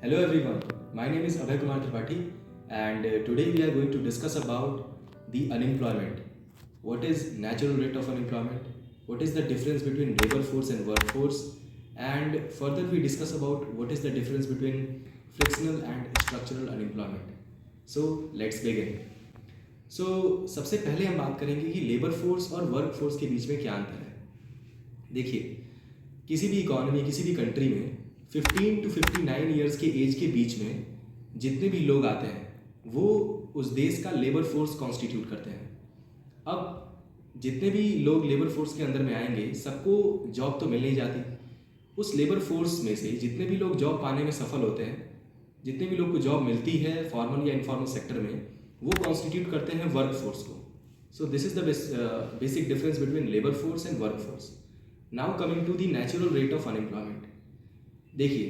Hello everyone, my name is Abhay Kumar Tripathi and today we are going to discuss about the unemployment. What is natural rate of unemployment? What is the difference between labor force and workforce? And further we discuss about what is the difference between frictional and structural unemployment. So let's begin. सबसे पहले हम बात करेंगे कि labour force और work force के बीच में क्या अंतर है। देखिए, किसी भी इकोनॉमी किसी भी कंट्री में 15 टू 59 ईयर्स के एज के बीच में जितने भी लोग आते हैं वो उस देश का लेबर फोर्स कॉन्स्टिट्यूट करते हैं। अब जितने भी लोग लेबर फोर्स के अंदर में आएंगे सबको जॉब तो मिल नहीं जाती। उस लेबर फोर्स में से जितने भी लोग जॉब पाने में सफल होते हैं, जितने भी लोग को जॉब मिलती है फॉर्मल या इनफॉर्मल सेक्टर में, वो कॉन्स्टिट्यूट करते हैं वर्क फोर्स को। So this is the basic difference between labour force and work force. Now coming to the natural rate of unemployment. देखिए,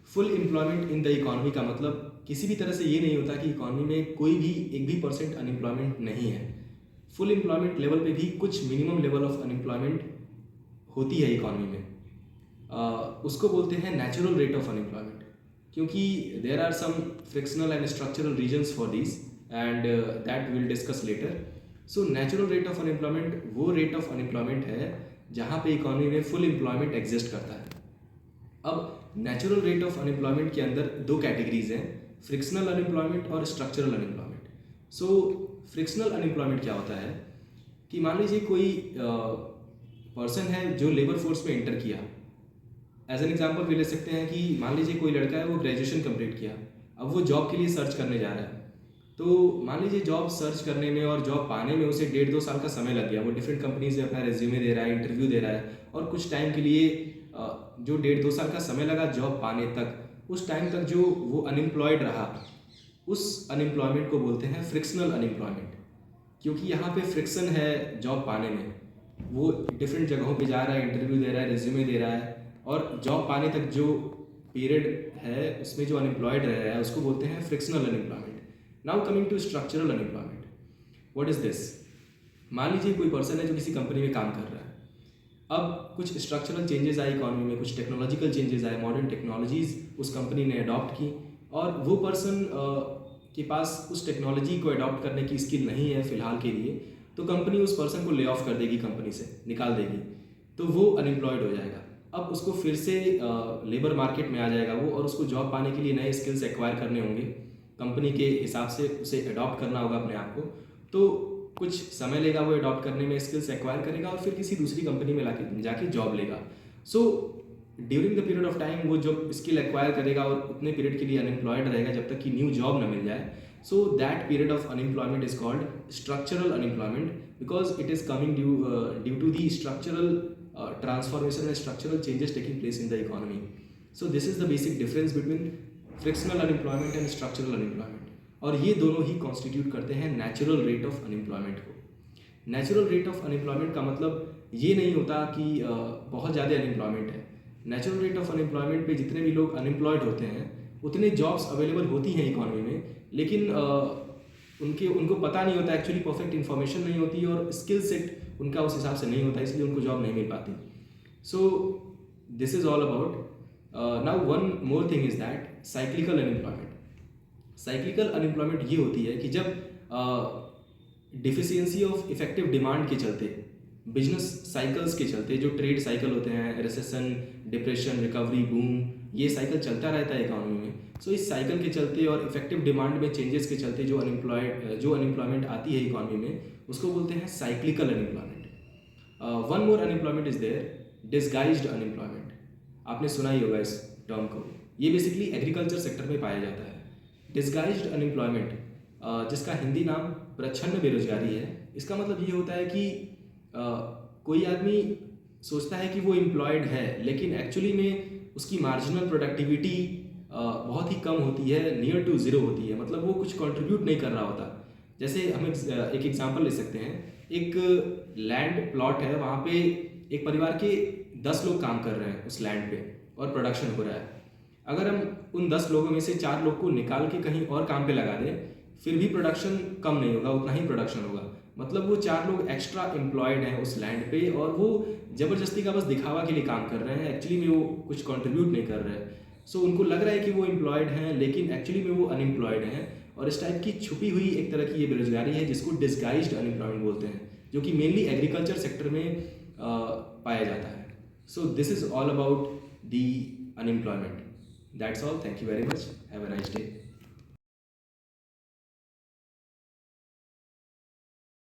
full employment in the economy का मतलब किसी भी तरह से ये नहीं होता कि इकोनॉमी में कोई भी एक भी परसेंट अनएम्प्लॉयमेंट नहीं है। फुल एम्प्लॉयमेंट लेवल पे भी कुछ मिनिमम लेवल ऑफ अनएम्प्लॉयमेंट होती है इकोनॉमी में। उसको बोलते हैं नेचुरल रेट ऑफ अनएम्प्लॉयमेंट, क्योंकि there are some frictional and structural reasons for this and that will discuss later. So natural rate of unemployment वो रेट ऑफ अनएम्प्लॉयमेंट है जहाँ पे इकोनॉमी में फुल एम्प्लॉयमेंट एग्जिस्ट करता है। अब नेचुरल रेट ऑफ अनएम्प्लॉयमेंट के अंदर दो कैटेगरीज हैं, फ्रिक्शनल अनएम्प्लॉयमेंट और स्ट्रक्चरल अनएम्प्लॉयमेंट। सो फ्रिक्शनल अनएम्प्लॉयमेंट क्या होता है कि मान लीजिए कोई पर्सन है जो लेबर फोर्स में एंटर किया। एज एन एग्जांपल भी ले सकते हैं कि मान लीजिए कोई लड़का है, वो ग्रेजुएशन कंप्लीट किया, अब वो जॉब के लिए सर्च करने जा रहा है। तो मान लीजिए जॉब सर्च करने में और जॉब पाने में उसे 1.5-2 साल का समय लग गया। वो डिफरेंट कंपनीज में अपना रेज्यूमे दे रहा है, इंटरव्यू दे रहा है, और कुछ टाइम के लिए जो 1.5-2 साल का समय लगा जॉब पाने तक, उस टाइम तक जो वो अनएम्प्लॉयड रहा, उस अनएम्प्लॉयमेंट को बोलते हैं फ्रिक्शनल अनएम्प्लॉयमेंट। क्योंकि यहाँ पे फ्रिक्शन है जॉब पाने में, वो डिफरेंट जगहों पे जा रहा है, इंटरव्यू दे रहा है, रेज्यूमे दे रहा है, और जॉब पाने तक जो पीरियड है उसमें जो अनएम्प्लॉयड रह रहा है उसको बोलते हैं frictional unemployment. Now coming to structural unemployment, what is this. मान लीजिए कोई पर्सन है जो किसी कंपनी में काम कर रहा है। अब कुछ स्ट्रक्चरल चेंजेस आए इकोनॉमी में, कुछ टेक्नोलॉजिकल चेंजेस आए, मॉडर्न टेक्नोलॉजीज उस कंपनी ने अडॉप्ट की, और वो पर्सन के पास उस टेक्नोलॉजी को अडॉप्ट करने की स्किल नहीं है फिलहाल के लिए, तो कंपनी उस पर्सन को ले ऑफ कर देगी, कंपनी से निकाल देगी, तो वो अनएम्प्लॉयड हो जाएगा। अब उसको फिर से लेबर मार्केट में आ जाएगा वो, और उसको जॉब पाने के लिए नए स्किल्स एक्वायर करने होंगे, कंपनी के हिसाब से उसे अडॉप्ट करना होगा अपने आप को। तो कुछ समय लेगा वो अडॉप्ट करने में, स्किल्स एक्वायर करेगा और फिर किसी दूसरी कंपनी में जाके जॉब लेगा। So during the period of time वो जो स्किल एक्वायर करेगा और उतने पीरियड के लिए अनएम्प्लॉयड रहेगा जब तक कि न्यू जॉब ना मिल जाए। So that period of unemployment is called structural unemployment, because it is coming due to the structural transformation and structural changes taking place in the economy. So this is the basic difference between frictional unemployment and structural unemployment, और ये दोनों ही constitute करते हैं natural rate of unemployment को। Natural rate of unemployment का मतलब ये नहीं होता कि बहुत ज़्यादा अनएम्प्लॉयमेंट है। नेचुरल रेट ऑफ अनएम्प्लॉयमेंट पे जितने भी लोग अनएम्प्लॉयड होते हैं उतने जॉब्स अवेलेबल होती हैं इकोनॉमी में, लेकिन उनको पता नहीं होता, एक्चुअली परफेक्ट इन्फॉर्मेशन नहीं होती और स्किल सेट उनका उस हिसाब से नहीं होता, इसलिए उनको जॉब नहीं मिल पाती। सो this is all about. Now one more thing is that cyclical unemployment. Cyclical unemployment ये होती है कि जब डिफिशियंसी ऑफ इफेक्टिव डिमांड के चलते, बिजनेस साइकिल्स के चलते, जो ट्रेड साइकिल होते हैं, रिसेशन, डिप्रेशन, रिकवरी, बूम, ये साइकिल चलता रहता है इकोनॉमी में। सो इस साइकिल के चलते और इफेक्टिव डिमांड में चेंजेस के चलते जो अनएम्प्लॉयमेंट आती है इकोनॉमी में, उसको बोलते हैं cyclical unemployment. One more unemployment is there, disguised unemployment. आपने सुना ही होगा इस टर्म को। ये बेसिकली एग्रीकल्चर सेक्टर में पाया जाता है। डिसगाइज्ड अनएम्प्लॉयमेंट, जिसका हिंदी नाम प्रच्छन्न बेरोजगारी है, इसका मतलब ये होता है कि कोई आदमी सोचता है कि वो एम्प्लॉयड है, लेकिन एक्चुअली में उसकी मार्जिनल प्रोडक्टिविटी बहुत ही कम होती है, नियर टू ज़ीरो होती है, मतलब वो कुछ कंट्रीब्यूट नहीं कर रहा होता। जैसे हम एक एग्जांपल ले सकते हैं। एक लैंड प्लॉट है, वहाँ पे एक परिवार के 10 लोग काम कर रहे हैं उस लैंड पे और प्रोडक्शन हो रहा है। अगर हम उन 10 लोगों में से 4 लोग को निकाल के कहीं और काम पे लगा दें, फिर भी प्रोडक्शन कम नहीं होगा, उतना ही प्रोडक्शन होगा। मतलब वो 4 लोग एक्स्ट्रा एम्प्लॉयड हैं उस लैंड पे, और वो ज़बरदस्ती का बस दिखावा के लिए काम कर रहे हैं, एक्चुअली में वो कुछ कंट्रीब्यूट नहीं कर रहे हैं। सो उनको लग रहा है कि वो एम्प्लॉयड हैं लेकिन एक्चुअली में वो अनएम्प्लॉयड हैं। और इस टाइप की छुपी हुई एक तरह की ये बेरोजगारी है जिसको डिस्गाइज्ड अनएम्प्लॉयमेंट बोलते हैं, जो कि मेनली एग्रीकल्चर सेक्टर में पाया जाता है। So this is all about the unemployment. That's all, thank you very much, have a nice day.